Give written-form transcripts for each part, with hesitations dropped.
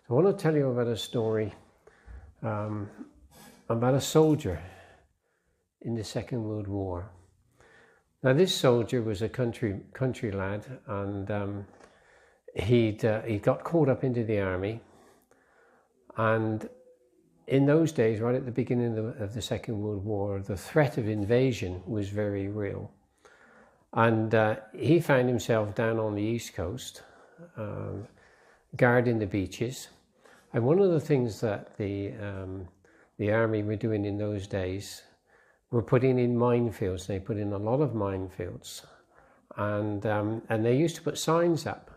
I want to tell you about a story about a soldier in the Second World War. Now, this soldier was a country lad, and he got caught up into the army. And in those days, right at the beginning of the Second World War, the threat of invasion was very real. And he found himself down on the East Coast, guarding the beaches. And one of the things that the army were doing in those days were putting in minefields. They put in a lot of minefields, and they used to put signs up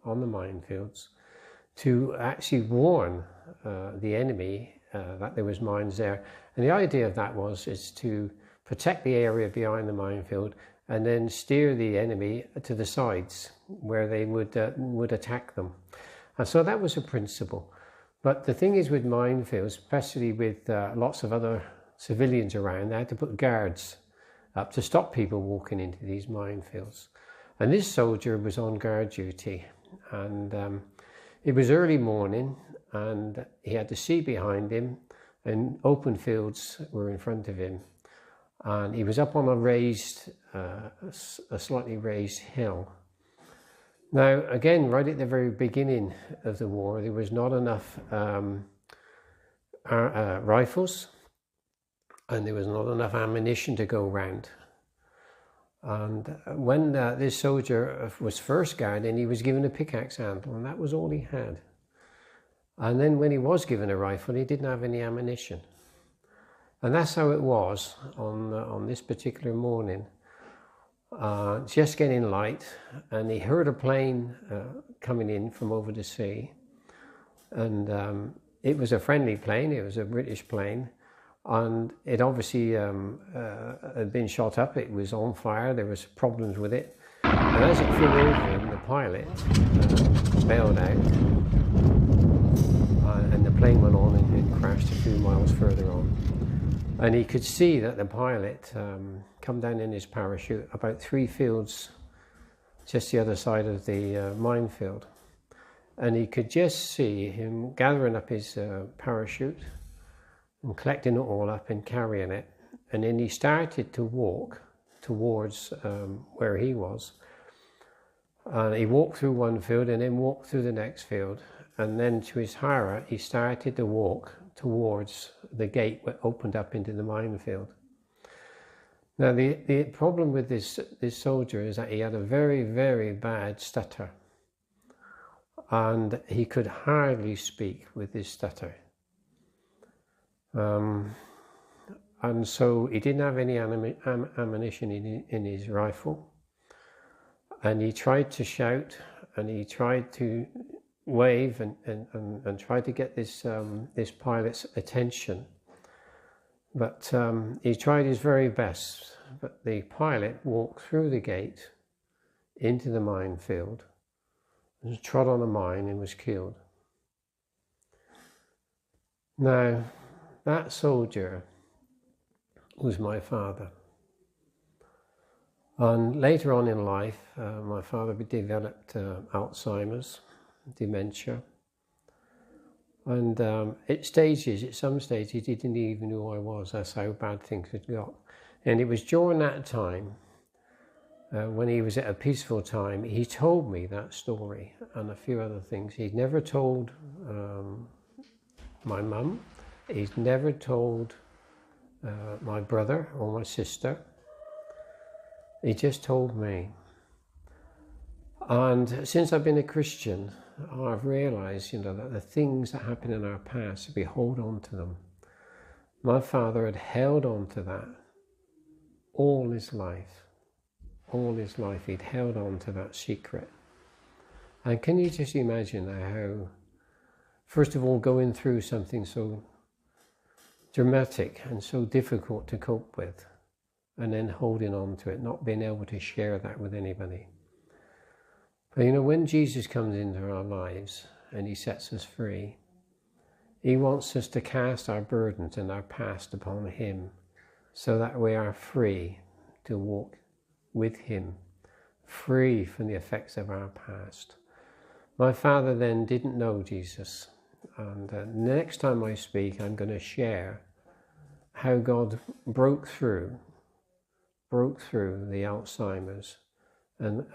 on the minefields to actually warn the enemy that there was mines there. And the idea of that is to protect the area behind the minefield and then steer the enemy to the sides where they would attack them. And so that was a principle. But the thing is with minefields, especially with lots of other civilians around, they had to put guards up to stop people walking into these minefields. And this soldier was on guard duty, and it was early morning, and he had to see behind him, and open fields were in front of him. And he was up on a slightly raised hill. Now, again, right at the very beginning of the war, there was not enough rifles, and there was not enough ammunition to go round. And when this soldier was first guarding, he was given a pickaxe handle, and that was all he had. And then when he was given a rifle, he didn't have any ammunition. And that's how it was on this particular morning. Just getting light, and he heard a plane coming in from over the sea, and it was a friendly plane. It was a British plane, and it obviously had been shot up. It was on fire. There was problems with it, and as it flew over him, the pilot bailed out, and the plane went on and crashed a few miles further on. And he could see that the pilot come down in his parachute about 3 fields just the other side of the minefield. And he could just see him gathering up his parachute and collecting it all up and carrying it. And then he started to walk towards where he was. And he walked through one field and then walked through the next field. And then to his horror, he started to walk towards the gate that opened up into the minefield. Now, the problem with this soldier is that he had a very, very bad stutter. And he could hardly speak with his stutter. And so he didn't have any ammunition in his rifle. And he tried to shout, and he tried to wave and try to get this pilot's attention, but he tried his very best. But the pilot walked through the gate into the minefield and trod on a mine and was killed. Now, that soldier was my father. And later on in life, my father developed Alzheimer's, dementia, and at some stages he didn't even know who I was. That's how bad things had got. And it was during that time, when he was at a peaceful time, he told me that story and a few other things. He'd never told my mum, he'd never told my brother or my sister. He just told me. And since I've been a Christian, I've realized, that the things that happen in our past, we hold on to them. My father had held on to that all his life. All his life, he'd held on to that secret. And can you just imagine how, first of all, going through something so dramatic and so difficult to cope with, and then holding on to it, not being able to share that with anybody. But when Jesus comes into our lives and he sets us free, he wants us to cast our burdens and our past upon him so that we are free to walk with him, free from the effects of our past. My father then didn't know Jesus. And next time I speak, I'm going to share how God broke through the Alzheimer's, and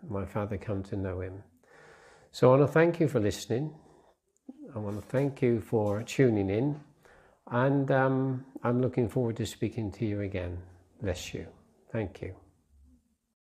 my father come to know him. So I want to thank you for listening. I want to thank you for tuning in, and I'm looking forward to speaking to you again. Bless you. Thank you.